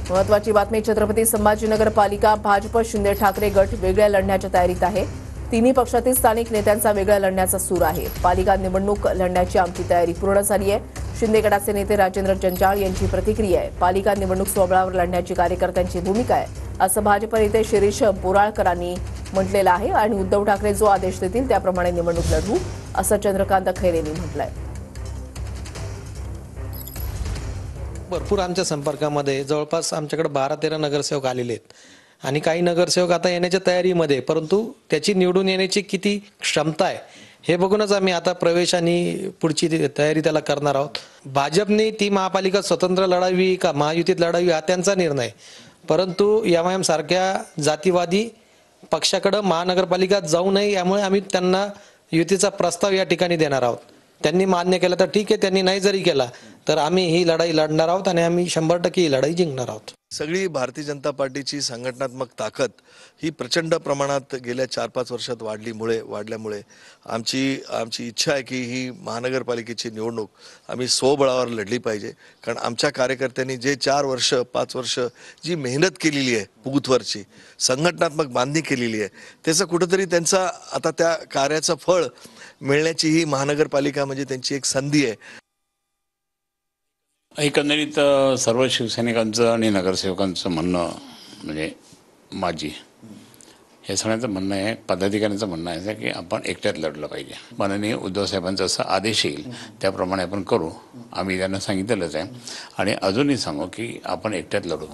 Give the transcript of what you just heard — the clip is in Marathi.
महत्वाची बातमी छत्रपती संभाजीनगर पालिका भाजप शिंदे ठाकरे गट वेगळ्या लढण्याच्या तयारीत आहे। तिन्ही पक्षातील स्थानिक नेत्यांचा वेगळा लढण्याचा सूर आहे। पालिका निवडणूक लढण्याची आमची तयारी पूर्ण झाली आहे। शिंदे गटाचे नेते राजेंद्र जंजाळ यांची प्रतिक्रिया आहे। पालिका निवडणूक स्वबळावर लढण्याची कार्यकर्त्यांची भूमिका आहे असं भाजप नेते शिरीष बोराळकरांनी म्हटलेलं आहे आणि उद्धव ठाकरे जो आदेश देतील त्याप्रमाणे निवडणूक लढवू असं चंद्रकांत खैरेंनी म्हटलंय। भरपूर आमच्या संपर्कामध्ये जवळपास आमच्याकडे 12-13 नगरसेवक आलेले आहेत आणि काही नगरसेवक आता येण्याच्या तयारीमध्ये, परंतु त्याची निवडून येण्याची किती क्षमता आहे हे बघूनच आम्ही आता प्रवेश आणि पुढची तयारी त्याला करणार आहोत। भाजपने ती महापालिका स्वतंत्र लढावी का महायुतीत लढावी हा त्यांचा निर्णय, परंतु एमआयएम सारख्या जातीवादी पक्षाकडे महानगरपालिका जाऊ नये यामुळे आम्ही त्यांना युतीचा प्रस्ताव या ठिकाणी देणार आहोत। त्यांनी मान्य केलं तर ठीक आहे, त्यांनी नाही जरी केला तर आम्ही ही लढाई लढणार आहोत आणि आम्ही 100% ही लढाई जिंकणार आहोत। सगळी भारतीय जनता पार्टीची संघटनात्मक ताकद ही प्रचंड प्रमाणात गेल्या 4-5 वर्षात वाढल्यामुळे आमची इच्छा आहे की ही महानगरपालिकेची निवडणूक आम्ही स्वबळावर लढली पाहिजे। कारण आमच्या कार्यकर्त्यांनी जे 4 वर्ष 5 वर्ष जी मेहनत केलेली आहे, बूथवरची संघटनात्मक बांधणी केलेली आहे, त्याचं कुठेतरी त्यांचा आता त्या कार्याचं फळ मिळण्याची ही महानगरपालिका म्हणजे त्यांची एक संधी आहे। एकंदरीत सर्व शिवसैनिकांचं आणि नगरसेवकांचं म्हणणं म्हणजे माझी हे सगळ्यांचं म्हणणं आहे, पदाधिकाऱ्यांचं म्हणणं आहे की आपण एकट्यात लढलं पाहिजे। माननीय उद्धव साहेबांचा असा आदेश येईल त्याप्रमाणे आपण करू, आम्ही त्यांना सांगितलेलंच आहे आणि अजूनही सांगू की आपण एकट्यात लढू।